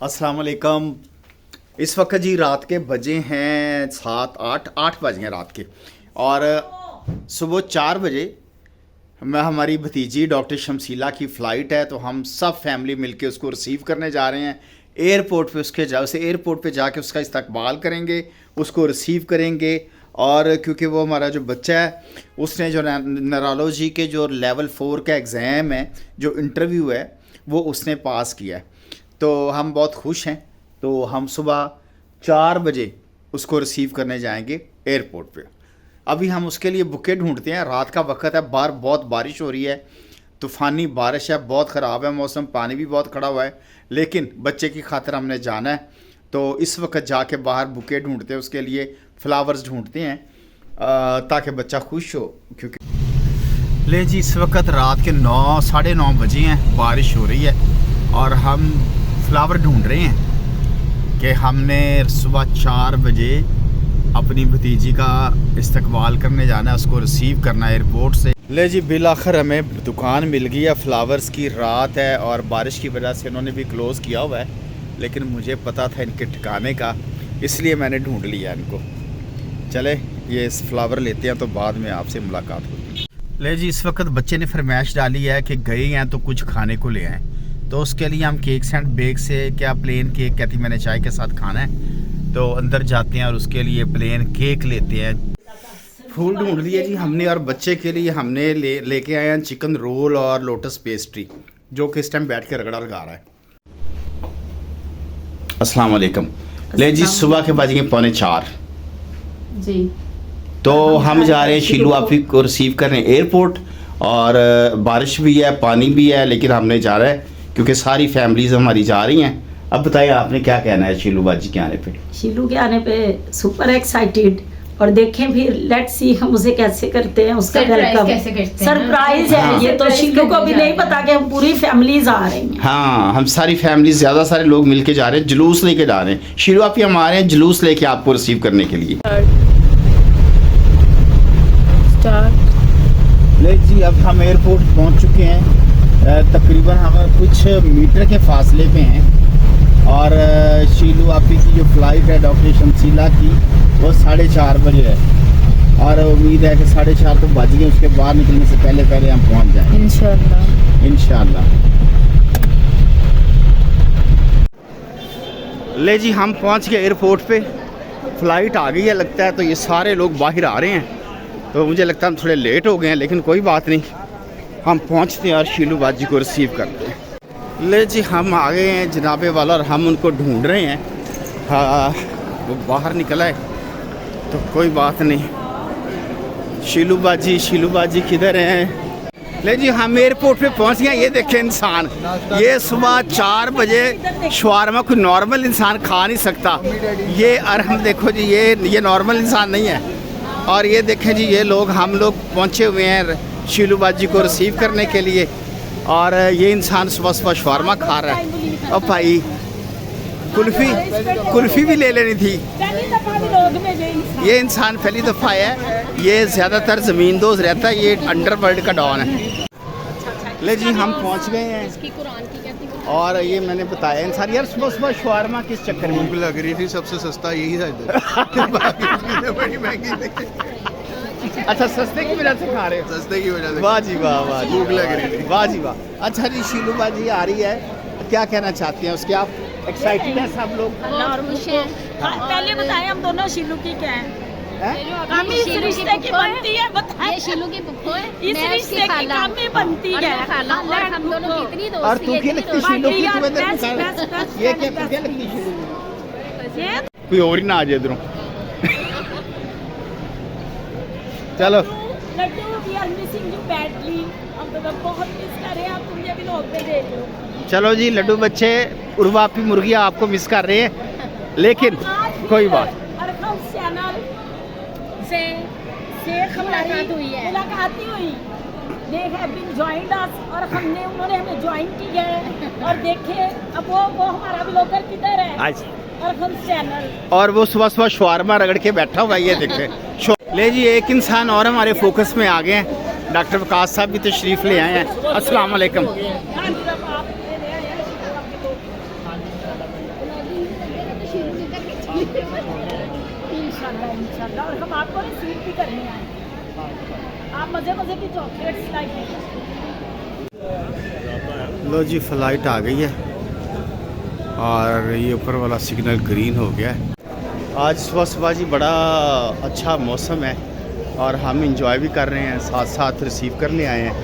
अस्सलाम वालेकुम। इस वक्त जी रात के बजे हैं 7-8 बज गए रात के, और सुबह 4 बजे हमारी भतीजी डॉक्टर शमसीला की फ़्लाइट है, तो हम सब फैमिली मिलके उसको रिसीव करने जा रहे हैं एयरपोर्ट पे। उसे एयरपोर्ट पे जाके उसका इस्तकबाल करेंगे, उसको रिसीव करेंगे। और क्योंकि वो हमारा जो बच्चा है उसने जो न्यूरोलॉजी के जो लेवल 4 का एग्ज़ाम है, जो इंटरव्यू है, वो उसने पास किया है, तो हम बहुत खुश हैं। तो हम सुबह 4 बजे उसको रिसीव करने जाएंगे एयरपोर्ट पे। अभी हम उसके लिए बुके ढूंढते हैं। रात का वक्त है, बाहर बहुत बारिश हो रही है, तूफ़ानी बारिश है, बहुत ख़राब है मौसम, पानी भी बहुत खड़ा हुआ है, लेकिन बच्चे की खातिर हमने जाना है। तो इस वक्त जाके बाहर बुके ढूंढते हैं, उसके लिए फ्लावर्स ढूंढते हैं ताकि बच्चा खुश हो। क्योंकि ले जी इस वक्त रात के 9-9:30 बजे हैं, बारिश हो रही है और हम फ्लावर ढूंढ रहे हैं कि हमने सुबह 4 बजे अपनी भतीजी का इस्तकबाल करने जाना है, उसको रिसीव करना है एयरपोर्ट से। ले जी बिल आखिर हमें दुकान मिल गई है फ्लावर्स की। रात है और बारिश की वजह से इन्होंने भी क्लोज़ किया हुआ है, लेकिन मुझे पता था इनके ठिकाने का, इसलिए मैंने ढूंढ लिया इनको। चले ये इस फ्लावर लेते हैं, तो बाद में आपसे मुलाकात होगी। ले जी इस वक्त बच्चे ने फरमाइश डाली है कि गए हैं तो कुछ खाने को ले आएँ, तो उसके लिए हम केक एंड बेक से क्या प्लेन केक कहती मैंने चाय के साथ खाना है, तो अंदर जाते हैं और उसके लिए प्लेन केक लेते हैं। फूल ढूंढ लिए जी हमने, और बच्चे के लिए हमने लेके आए हैं चिकन रोल और लोटस पेस्ट्री, जो कि इस टाइम बैठ के रगड़ा लगा रहा है। अस्सलाम वालेकुम। ले जी सुबह के बज गए 3:45 जी। तो हम जा रहे हैं शीलू आपी को रिसीव करने एयरपोर्ट, और बारिश भी है, पानी भी है, लेकिन हमने जा रहा है क्योंकि सारी फैमिलीज हमारी जा रही हैं। अब बताइए आपने क्या कहना है शीलू बाजी के आने पे? शीलू के आने पे सुपर एक्साइटेड, और देखें फिर लेट्स सी हम उसे कैसे करते हैं, उसका वेलकम कैसे करते हैं। सरप्राइज है हाँ। ये तो शीलू को भी नहीं पता कि हम पूरी फैमिलीज आ रही हैं। हाँ, हम सारी फैमिली, ज़्यादा सारे लोग मिलके जा रहे हैं, जुलूस लेके जा रहे हैं। शीलू आप हम आ रहे हैं जुलूस लेके आपको रिसीव करने के लिए। ले जी अब हम एयरपोर्ट पहुंच चुके हैं, तकरीबन हम कुछ मीटर के फासले पे हैं, और शीलू आपी की जो फ़्लाइट है डॉक्टर शमसीला की, वो 4:30 बजे है, और उम्मीद है कि 4:30 तो बज गए, उसके बाद निकलने से पहले पहले हम पहुंच जाएंगे इंशाल्लाह। इंशाल्लाह। ले जी हम पहुंच गए एयरपोर्ट पे, फ़्लाइट आ गई है लगता है, तो ये सारे लोग बाहर आ रहे हैं, तो मुझे लगता है हम थोड़े लेट हो गए हैं, लेकिन कोई बात नहीं, हम पहुंचते हैं और शीलू बाजी को रिसीव करते हैं। ले जी हम आ गए हैं जनाबे वाला, और हम उनको ढूंढ रहे हैं। हाँ वो बाहर निकला है, तो कोई बात नहीं। शीलू बाजी किधर हैं? ले जी हम एयरपोर्ट पे पहुंच गए। ये देखें इंसान, ये सुबह 4 बजे शवारमा कोई नॉर्मल इंसान खा नहीं सकता, ये और हम देखो जी ये नॉर्मल इंसान नहीं है। और ये देखें जी ये लोग, हम लोग पहुंचे हुए हैं शीलू बाजी को रिसीव करने के लिए, और ये इंसान सुबह सुबह शवारमा खा रहा है। और भाई कुल्फ़ी भी ले लेनी थी। ये इंसान पहली दफ़ा है, ये ज़्यादातर ज़मीन दोज़ रहता है, ये अंडरवर्ल्ड का डॉन है। ले जी हम पहुंच गए हैं, और ये मैंने बताया इंसान यार सुबह सुबह शवारमा किस चक्कर में? भूख लग रही थी, सबसे सस्ता यही था इधर। बाकी चीज़ें बड़ी महंगी थी। अच्छा सस्ते की वजह से खा रहे हो? सस्ते की वजह से। वाह जी वाह, वाह जी, भूख लग रही थी। वाह जी वाह। अच्छा जी शीलू बाजी आ रही है, क्या कहना चाहती हैं उसके? आप एक्साइटेड हैं सब लोग? पहले बताएं हम दोनों शीलू की क्या है? हम इस रिश्ते की बनती है, बताएं। ये शीलू की पुप्पो है, इस मैं रिश्ते इसकी की खाला काम में बनती और है। मैं खाला, और हम दोनों की इतनी दोस्ती और तू है, क्या इतनी लगती दोस्ती शीलू की? यार, तू इधर बस, बता। बस, बस, ये बस, क्या बस। क्या लगती है शीलू की? ये कोई और ही ना आ जाए इधरों। चलो Laddu we are missing you badly, हम तो बहुत मिस कर रहे हैं, आप मुझे भी लोग पे देख लो। चलो जी लड्डू बच्चे, उर्वापी मुर्गियाँ आपको मिस कर रहे हैं, लेकिन कोई बात। और हम चैनल से मुलाकात हुई है, मुलाकात ही हुई। They have been joined us, और हमने उन्होंने हमें ज्वाइन किया है, और देखे अब वो हमारा ब्लॉगर किधर है, आज और हम चैनल, और वो सुबह सुबह शवारमा रगड़ के बैठा हुआ है, ये देखे। ले जी एक इंसान और हमारे फोकस में आ गए हैं, डॉक्टर वकास साहब भी तशरीफ़ ले आए हैं। अस्सलाम वालेकुम। इंशाल्लाह इंशाल्लाह। और हम आपको ना सीट भी करने आए हैं, आप मज़े मज़े की चॉकलेट्स लाइए। लो जी फ्लाइट आ गई है और ये ऊपर वाला सिग्नल ग्रीन हो गया है। आज सुबह सुबह जी बड़ा अच्छा मौसम है और हम इंजॉय भी कर रहे हैं, साथ साथ रिसीव करने आए हैं।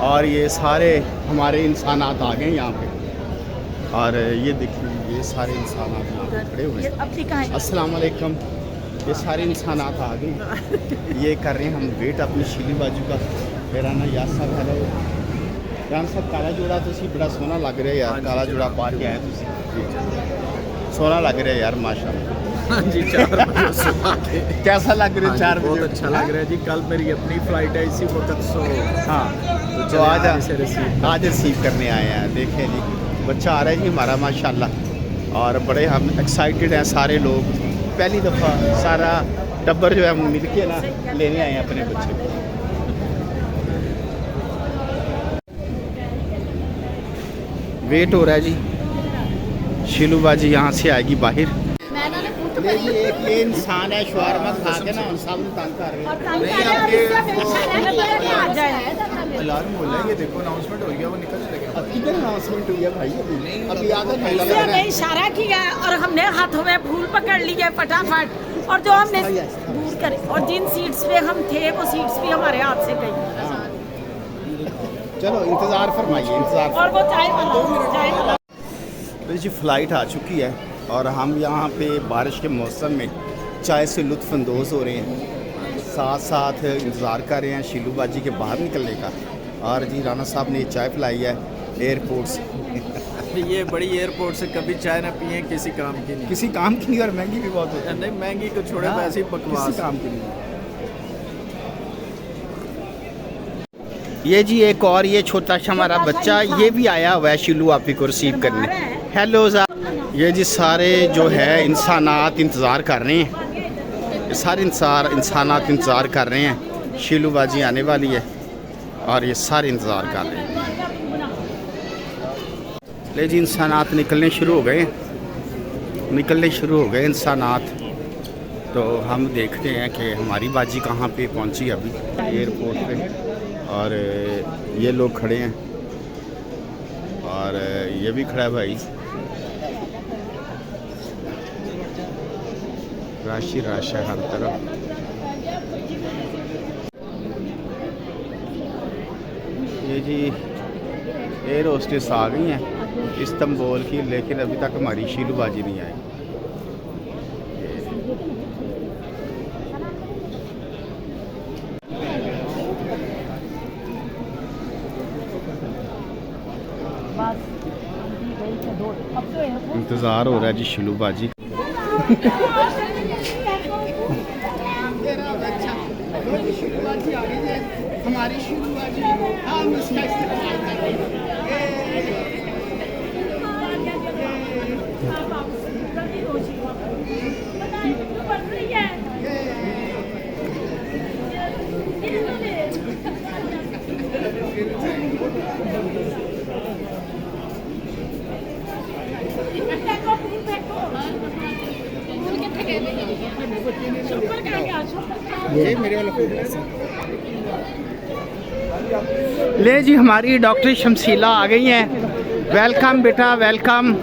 और ये सारे हमारे इंसानात आ गए यहाँ पे और ये देखिए ये सारे इंसानात यहाँ पे खड़े हुए हैं। अब दिखाएं। अस्सलाम वालेकुम। ये सारे इंसानात आ गए, ये कर रहे हैं हम वेट अपनी शीली बाजू का। मेरा ना यार साहब हेलो राम साहब, काला जोड़ा तुसी बड़ा सोहना लग रहा है यार, काला जोड़ा पा के आए तुसी, सोहना लग रहा है यार माशाल्लाह। हाँ जी 4 बजे सुबह के कैसा लग रहा है 4 बजे? बहुत अच्छा लग रहा है जी। कल मेरी अपनी फ्लाइट है इसी वक्त, सो हाँ तो आज रिसीव करने आए हैं। देखें जी बच्चा आ रहा है जी हमारा माशाल्लाह और बड़े हम एक्साइटेड हैं सारे लोग। पहली दफ़ा सारा टब्बर जो है मिल के ना लेने आए हैं अपने बच्चे को। वेट हो रहा है जी, शीलू बाजी यहाँ से आएगी बाहर। मैं ना पूछ ये जी एक ये इंसान है शवारमा खा के ना सब तंग कर रहे हैं। अलार्म बोल रहा है, ये देखो अनाउंसमेंट हो गया, वो निकलने लगे। अब किधर अनाउंसमेंट हुई है भाई? अभी आधा घंटा लग इससे रहा हमने है। इशारा किया और हमने हाथों में फूल पकड़ लिए फटाफट, और जो हमने दूर करे और जिन सीट्स पे हम थे वो सीट्स भी हमारे हाथ से गई। चलो इंतज़ार फरमाइए, इंतज़ार। और वो चाय वाला तो जी फ़्लाइट आ चुकी है और हम यहाँ पे बारिश के मौसम में चाय से लुत्फ़अंदोज़ हो रहे हैं, साथ साथ इंतज़ार कर रहे हैं शीलू बाजी के बाहर निकलने का। और जी राना साहब ने चाय पिलाई है एयरपोर्ट से। ये बड़ी एयरपोर्ट से कभी चाय ना पिए, किसी काम की नहीं। किसी काम की नहीं और महंगी भी बहुत होती है। नहीं महंगी को छोड़े, वैसे ही बकवास। किसी काम की नहीं। ये जी एक और ये छोटा सा हमारा बच्चा ये भी आया हुआ है शीलू आपी को रिसीव करने। हेलो साहब। ये जी सारे जो है इंसानात इंतज़ार कर रहे हैं, ये सारे इंसानात इंतज़ार कर रहे हैं। शीलू बाजी आने वाली है और ये सारे इंतज़ार कर रहे हैं। ले जी इंसानात निकलने शुरू हो गए इंसानात। तो हम देखते हैं कि हमारी बाजी कहाँ पे पहुँची अभी एयरपोर्ट पे। और ये लोग खड़े हैं और ये भी खड़ा है भाई। रश है हर तरफ। ये जी एयर होस्टेस आ गई हैं इस्तांबुल की, लेकिन अभी तक हमारी शीलू बाजी नहीं आई। इंतज़ार हो रहा है जी शीलू बाजी। हमारी शीलू बाजी हम इसका इस्तेमाल कर रहे हैं। ये मेरे वाला ले जी हमारी डॉक्टर शमसीला आ गई हैं। वेलकम बेटा वेलकम।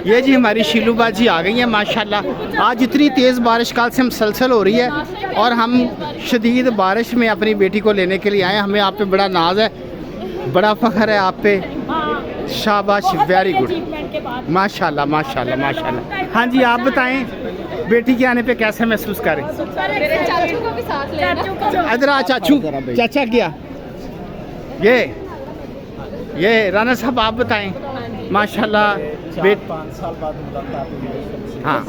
ये जी हमारी शीलू बाजी आ गई हैं माशाल्लाह। आज इतनी तेज़ बारिश कल से मुसलसल हो रही है और हम शदीद बारिश में अपनी बेटी को लेने के लिए आए। हमें आप पे बड़ा नाज है, बड़ा फ़ख्र है आप पे। शाबाश, वेरी गुड, माशाल्लाह माशाल्लाह माशाल्लाह। हाँ जी आप बताएं बेटी के आने पे कैसे महसूस करें? मेरे चाचू को भी साथ लेना। इधर आ चाचू, चाचा क्या ये राना साहब आप बताएं माशाल्लाह। 5 साल बाद मुलाकात हुई है। हाँ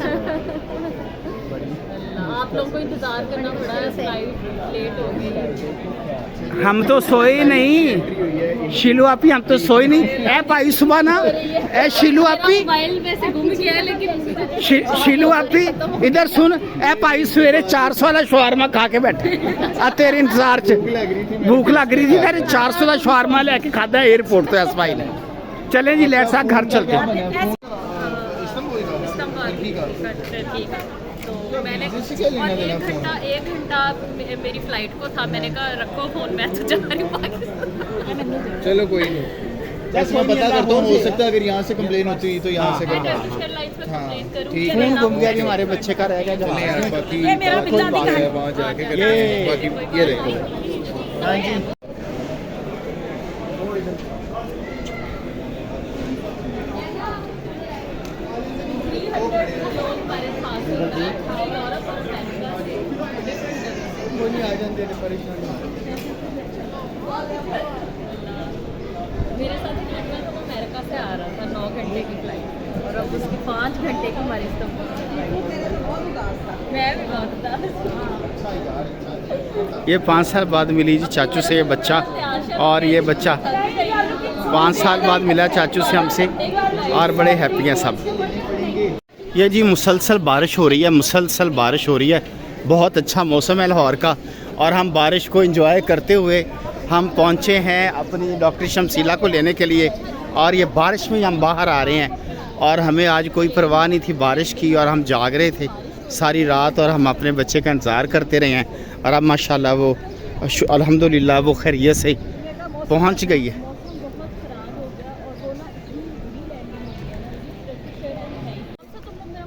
आप लोगों को इंतजार करना पड़ा है, फ्लाइट लेट हो गई। हम तो सोए नहीं शिलू आपी, हम तो सोए नहीं। ए भाई सुबह ना ए शिलू आपी, मोबाइल में से गुम गया है, लेकिन शिलू आपी इधर सुन। ए भाई सवेरे 400 वाला शवारमा खा के बैठे आ तेरे इंतजार च भूख लग रही थी, तेरे 400 का शवारमा लेके खादा एयरपोर्ट तो इस भाई ने। चले जी लेट्स आ घर चलते हैं। तो मैंने और एक घंटा मेरी फ्लाइट को था, मैंने कहा रखो फोन, मैं तो जा रही हूँ पाकिस्तान। चलो कोई नहीं, बस मैं पता करता हूँ, हो सकता है अगर यहाँ से कंप्लेन होती है तो यहाँ से मैं करवा टर्किश एयरलाइंस पे कंप्लेन करूँगी। ठीक फोन गुम गया जी हमारे बच्चे का रह गया चलें यार, जवाब। बाकी ये मेरा खुद बिल्ला बात है दिखा। वहाँ जाके करते हैं, बाकी ये देखो। हाँ जी मेरे साथ एक लड़का था, वो अमेरिका से आ रहा था 9 घंटे की फ्लाइट, और अब उसकी 5 घंटे की हमारी इस्तांबुल की फ्लाइट। मैं भी बहुत उदास। ये 5 साल बाद मिली जी चाचू से ये बच्चा, और ये बच्चा 5 साल बाद मिला चाचू से हमसे, और बड़े हैप्पी हैं सब। ये जी मुसलसल बारिश हो रही है, मुसलसल बारिश हो रही है, बहुत अच्छा मौसम है लाहौर का, और हम बारिश को एंजॉय करते हुए हम पहुँचे हैं अपनी डॉक्टर शमसीला को लेने के लिए, और ये बारिश में हम बाहर आ रहे हैं, और हमें आज कोई परवाह नहीं थी बारिश की, और हम जाग रहे थे सारी रात, और हम अपने बच्चे का इंतज़ार करते रहे हैं, और अब माशाल्लाह वो अल्हम्दुलिल्लाह वो खैरियत से पहुँच गई है।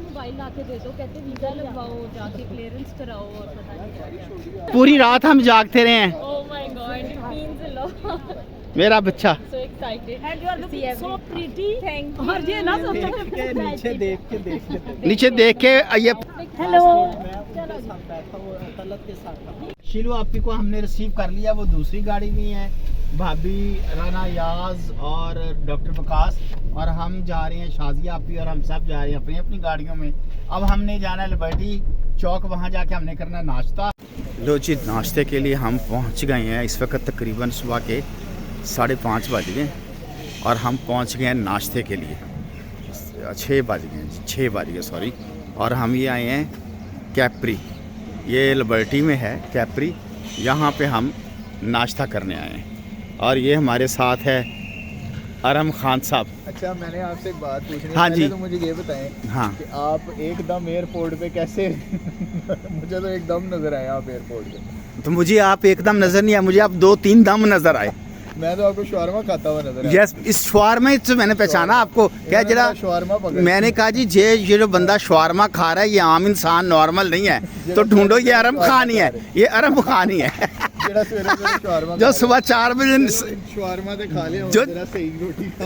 मोबाइल ला के दे दो, कहते वीजा लगवाओ, जाके क्लियरेंस कराओ, और पता नहीं क्या। पूरी रात हम जागते रहे हैं, Oh my God, it means a lot. मेरा बच्चा। So excited. And you are looking so pretty. Thank और ये ना सब नीचे देख के ये हेलो। शिलू आपी को हमने रिसीव कर लिया, वो दूसरी गाड़ी में है, भाभी राना याज और डॉक्टर वकास, और हम जा रहे हैं शाजिया आपी, और हम सब जा रहे हैं अपनी अपनी गाड़ियों में। अब हमने जाना है लिबर्टी चौक, वहाँ जाके हमने करना नाश्ता। लो जी नाश्ते के लिए हम पहुँच गए हैं, इस वक्त तकरीबन सुबह के 5:30 बज गए, और हम पहुँच गए हैं नाश्ते के लिए। 6 बज गए सॉरी, और हम ये आए हैं कैप्री, ये लिबर्टी में है कैप्री, यहाँ पे हम नाश्ता करने आए हैं, और ये हमारे साथ है अरम खान साहब। अच्छा, मैंने आपसे एक बात पूछनी हाँ है, जी। तो मुझे ये बताएं हाँ कि आप एकदम एयरपोर्ट पे कैसे मुझे तो एकदम नजर आए आप एयरपोर्ट पे। तो मुझे आप एकदम नज़र नहीं आए, मुझे आप 2-3 दम नज़र आए। मैं तो आपको शवारमा खाता हुआ नजर आया। यस, इस शवारमा से मैंने पहचाना आपको, क्या जरा शवारमा पकड़, मैंने कहा जी ये जो बंदा शवारमा खा रहा है ये आम इंसान नॉर्मल नहीं है, तो ढूंढो ये अरम खान ही है, ये अरम खान ही है जेड़ा सवेरे शवारमा जो सुबह 4 बजे शवारमा ते खा लिया, जो- जरा सही रोटी खा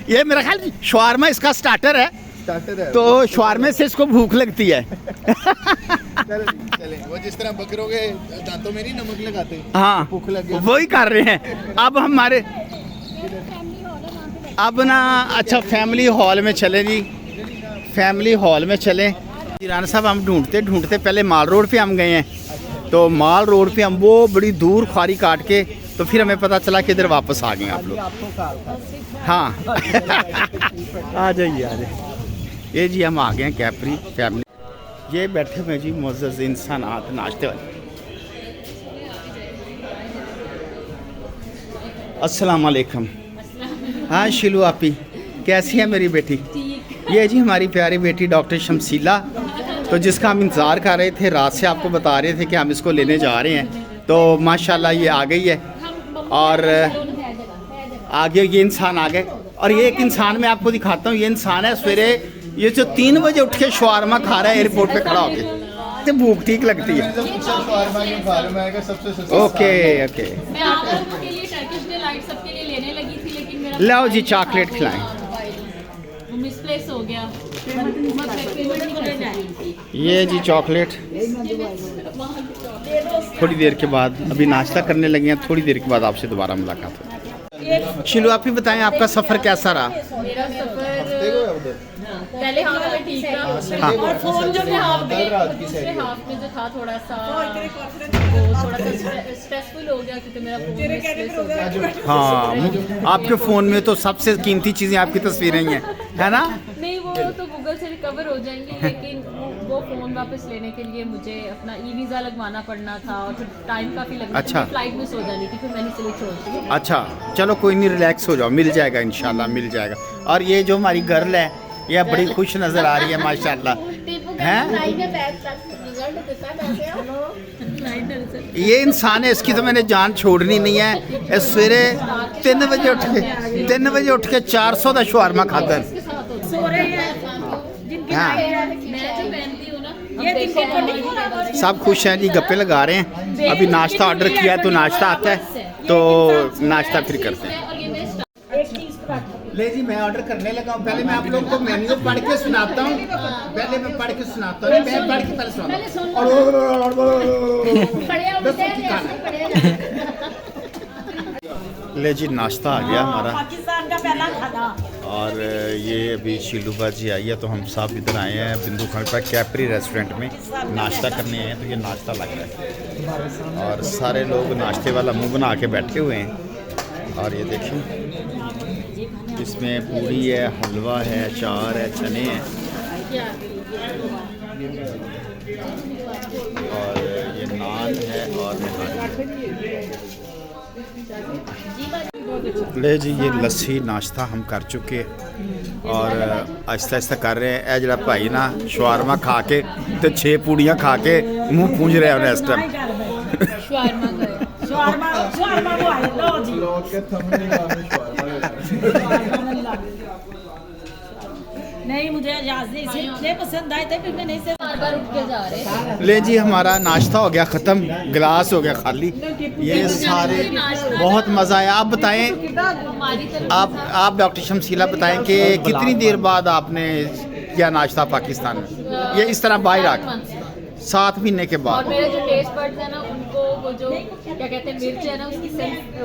ये मेरा ख्याल शवारमा इसका स्टार्टर है, स्टार्टर है। तो शवारमे से इसको भूख लगती है। चले वो जिस तरह बकरों के दांतों में नहीं नमक लगाते, हाँ भूख लग गई। वही कर रहे हैं। अब हमारे अब ना अच्छा फैमिली हॉल में चले जी, फैमिली हॉल में चलें। राना साहब हम ढूंढते ढूंढते पहले माल रोड पे हम गए हैं, तो माल रोड पे हम वो बड़ी दूर ख्वारी काट के, तो फिर हमें पता चला कि इधर वापस आ गए आप लोग। हाँ आ जाइए आ जाइए। ये जी हम आ गए हैं कैप्री फैमिली, ये बैठे हुए जी मुअज़्ज़ज़ इंसान आते नाश्ते वाले। अस्सलाम वालेकुम। हाँ शिलू आपी कैसी है मेरी बेटी? ये जी हमारी प्यारी बेटी डॉक्टर शमसीला, तो जिसका हम इंतज़ार कर रहे थे, रात से आपको बता रहे थे कि हम इसको लेने जा रहे हैं, तो माशाल्लाह ये आ गई है, और आगे ये इंसान आ गए। और ये एक इंसान मैं आपको दिखाता हूँ, ये इंसान है सवेरे ये जो 3 बजे उठ के शवारमा खा रहा है एयरपोर्ट पे खड़ा होके, तो भूख ठीक लगती है। शवारमा क्यों खा रहे हो? मैं कहा सबसे सस्ता ओके ओके, मैं आप लोगों के लिए टर्किश डिलाइट सबके लिए लेने लगी थी, लेकिन मेरा लाओ जी चॉकलेट खिलाएं। वो मिसप्लेस हो गया। पेमेंट को लेना है। ये जी चॉकलेट, थोड़ी देर के बाद अभी नाश्ता करने लगे हैं, थोड़ी देर के बाद आपसे दोबारा मुलाकात होगी। शिलू आप ही बताएं आपका सफ़र कैसा रहा? मेरा सफर देखो उधर पहले हाफ में ठीक था हाँ। और फोन जो दूसरे हाफ में रात की दूसरे सैर हाफ में जो था थोड़ा सा स्ट्रेसफुल हो गया क्योंकि मेरा फोन मिसप्लेस हो गया। हाँ आपके फ़ोन में तो सबसे कीमती चीज़ें आपकी तस्वीरें ही हैं, है ना? नहीं वो तो गूगल से रिकवर हो जाएंगी, लेकिन वो फ़ोन वापस लेने के लिए मुझे अपना ई वीज़ा लगवाना पड़ना था और फिर टाइम काफ़ी लगना अच्छा। था, फ्लाइट मिस हो जानी थी, फिर मैंने इसलिए छोड़ दी। अच्छा चलो कोई नहीं, रिलैक्स हो जाओ, मिल जाएगा इंशाल्लाह मिल जाएगा। और ये जो हमारी गर्ल है ये बड़ी खुश नज़र आ रही है माशाल्लाह, हैं? ये इंसान है, इसकी तो मैंने जान छोड़नी नहीं है। ये सवेरे 3 बजे उठ के 400 का शवारमा खाता है। इसके साथ होता सो रहे हैं जिनकी हाँ। नाइट है। है। मैं जो पहनती हूँ ना ये जिनके कोटिंग सब खुश हैं जी, गप्पे लगा रहे हैं। अभी नाश्ता ऑर्डर किया है तो नाश्ता आता है तो नाश्ता फिर करते हैं। और ये मेरे एक चीज पर ले जी मैं ऑर्डर करने लगा हूँ। पहले मैं आप लोगों को मेन्यू पढ़ के सुनाता हूँ। पहले मैं पढ़ के सुनाता हूँ। मैं पढ़ के पहले सुनाता हूँ। ले जी नाश्ता आ गया हमारा पाकिस्तान का पहला खाना। और ये अभी शीलूबा जी आई है तो हम सब इधर आए हैं बिंदु खान पर कैपरी रेस्टोरेंट में नाश्ता करने आए हैं। तो ये नाश्ता लग रहा है और सारे लोग नाश्ते वाला मुंह बना के बैठे हुए हैं। और ये देखिए इसमें पूरी है, हलवा है, अचार है, चने हैं और ये नान है और ले जी ये लस्सी नाश्ता हम कर चुके और आहिस्ता आहिस्ता कर रहे हैं। ए जरा भाई ना शवारमा खा के तो 6 पूड़ियाँ खा के मुंह पूंज रहे हैं इस टाइम। शवारमा गए। शवारमा वो आए लो जी। लोग के थंबनेल में नहीं मुझे याद नहीं, इसे इतने पसंद आए थे फिर मैंने इसे बार उठ के जा रहे हैं। ले जी हमारा नाश्ता हो गया ख़त्म, गिलास हो गया खाली। ये सारे बहुत मज़ा आया। आप बताएं, हमारी तरफ आप डॉक्टर शमसीला बताएं कि कितनी देर बाद आपने किया नाश्ता पाकिस्तान में, ये इस तरह बाहर आके 7 महीने के और बाद? मेरे जो टेस्ट बड्स है ना उनको वो जो क्या कहते हैं मिर्च है ना उसकी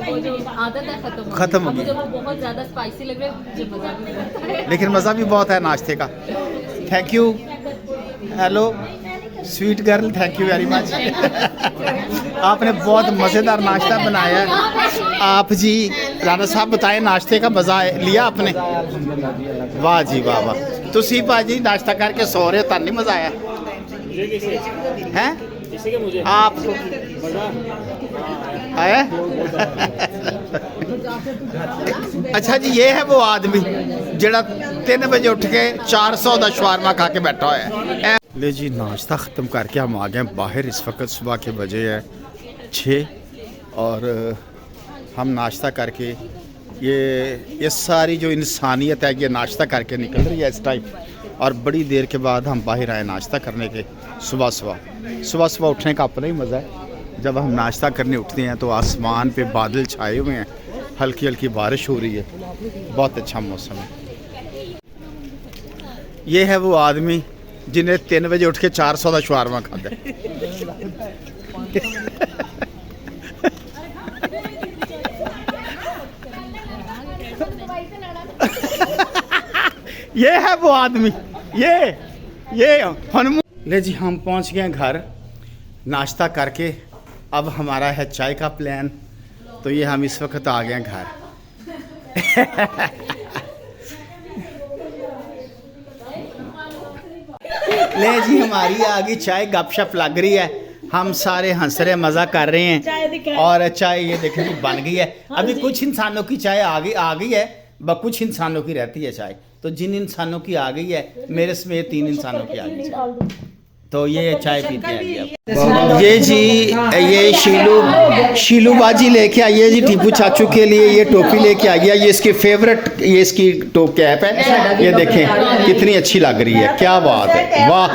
वो जो आदत है खत्म हो अब गई। मुझे वो बहुत ज़्यादा स्पाइसी लग रहा है, मुझे मज़ा भी आता है। लेकिन मज़ा भी बहुत है नाश्ते का। Thank you. Hello sweet girl, thank you very much. आपने बहुत मज़ेदार नाश्ता बनाया है। आप जी राना साहब बताएं नाश्ते का मज़ा लिया आपने? वाह जी वाह वाह। तुसी भाजी नाश्ता करके सो रहे हो, तन नहीं मज़ा आया हैं? आपको आया? अच्छा जी ये है वो आदमी जड़ा 3 बजे उठ के 400 का शवारमा खा के बैठा हुआ है। ले जी नाश्ता ख़त्म करके हम आ गए बाहर। इस वक्त सुबह के बजे हैं 6 और हम नाश्ता करके ये सारी जो इंसानियत है ये नाश्ता करके निकल रही है इस टाइम। और बड़ी देर के बाद हम बाहर आए नाश्ता करने के। सुबह उठने का अपना ही मज़ा है। जब हम नाश्ता करने उठते हैं तो आसमान पे बादल छाए हुए हैं, हल्की हल्की बारिश हो रही है, बहुत अच्छा मौसम है। ये है वो आदमी जिन्हें 3 बजे उठ के 400 का शवारमा खाते हैं। ये है वो आदमी, ये हनुमान। ले जी हम पहुंच गए घर नाश्ता करके। अब हमारा है चाय का प्लान। तो ये हम इस वक्त आ गए घर। ले जी हमारी आ गई चाय, गपशप लग रही है, हम सारे हंस रहे मज़ा कर रहे हैं। और चाय ये देखें जी बन गई है। अभी कुछ इंसानों की चाय आ गई है, कुछ इंसानों की रहती है चाय। तो जिन इंसानों की आ गई है, मेरे समेत 3 इंसानों की आ गई चाय। तो ये चाय पीते हैं जी अब। ये जी ये शीलू बाजी लेके आई है जी टीपू चाचू के लिए। ये टोपी लेके आई है, ये इसकी फेवरेट, ये इसकी कैप है। ये देखें कितनी अच्छी लग रही है, क्या बात है, वाह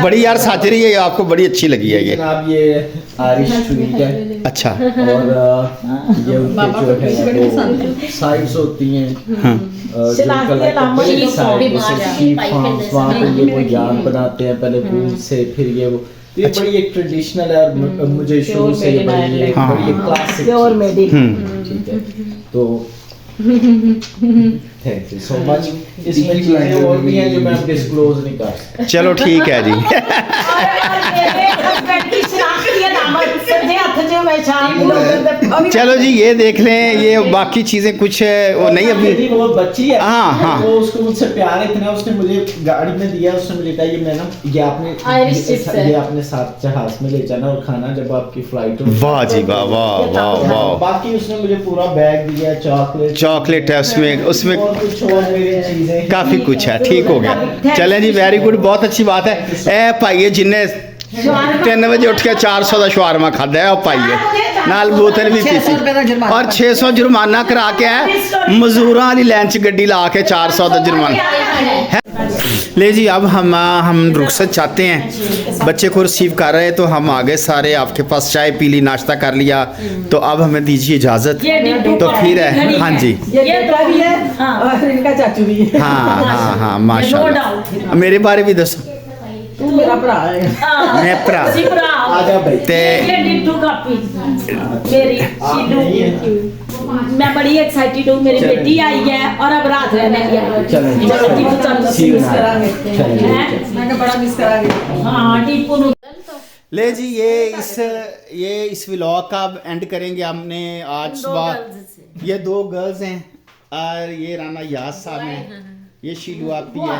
बड़ी यार सज रही है। आपको बड़ी अच्छी लगी है ये? जनाब ये आयरिश ट्विंक है। अच्छा और ये उनके जो है वो साइड्स होती हैं। हाँ। जो कलर बड़े साइड जैसे शीप फार्म्स, वहाँ पे ये वो यार्न बनाते हैं पहले वूल से, फिर ये वो ये बड़ी एक ट्रेडिशनल है। और मुझे शुरू से ये बड़ी हाँ। बड़ी क्लासिक प्योर मेडी। ठीक है। तो थैंक यू सो मच। इसमें चीजें और भी हैं जो मैं डिस्क्लोज नहीं कर सकता। चलो ठीक है जी। चलो जी ये देख लें, ये बाकी चीज़ें कुछ वो नहीं अभी। मेरी वो बच्ची है, हाँ, हाँ। वो उसको मुझसे प्यार इतना, उसने मुझे गाड़ी में दिया, उसने मुझे कहा ये मैं ना ये आपने साथ जहाज में ले जाना और खाना जब आपकी फ्लाइट हो। वाह जी वाह, वाह वाह वाह। बाकी उसने मुझे पूरा बैग दिया, चॉकलेट है उसमें और कुछ और मेरी चीजें, काफ़ी कुछ है। ठीक हो गया, चलें जी, वेरी गुड, बहुत अच्छी बात है। ए भाईए जिन्हें 3 बजे उठ के 400 का शवारमा खादा है, पाइए नाल बोतल भी पीसी और 600 जुर्माना करा के है मजदूरों वाली लाइन च गड्डी ला के 400 का जुर्माना। ले जी अब हम रुखसत चाहते हैं, बच्चे को रिसीव कर रहे हैं तो हम आ गए सारे, आपके पास चाय पी ली, नाश्ता कर लिया, तो अब हमें दीजिए इजाज़त। तो फिर है, हाँ जी, ये तो भी है और इनका चाचू भी है। हाँ हाँ हाँ माशाल्लाह। मेरे बारे भी दसो। तू मेरा भरा है। मैं भरा। आजा भाई। ते ये डिट्टू कापी मेरी शीलू, मैं बड़ी एक्साइटेड हूँ, मेरी बेटी आई है और अब रात रहने गया। चलो मैंने बड़ा मिस करांगे। हाँ टीपू नु ले जी ये इस व्लॉग का अब एंड करेंगे हमने आज सुबह। ये 2 गर्ल्स हैं और ये राना याद साहब हैं, ये शीलू आपी है,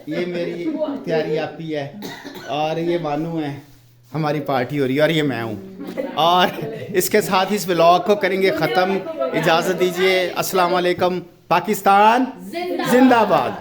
ये मेरी प्यारी आपी है और ये मानू है, हमारी पार्टी हो रही है और ये मैं हूँ। और इसके साथ इस व्लॉग को करेंगे ख़त्म, इजाज़त दीजिए। अस्सलाम वालेकुम, पाकिस्तान जिंदाबाद।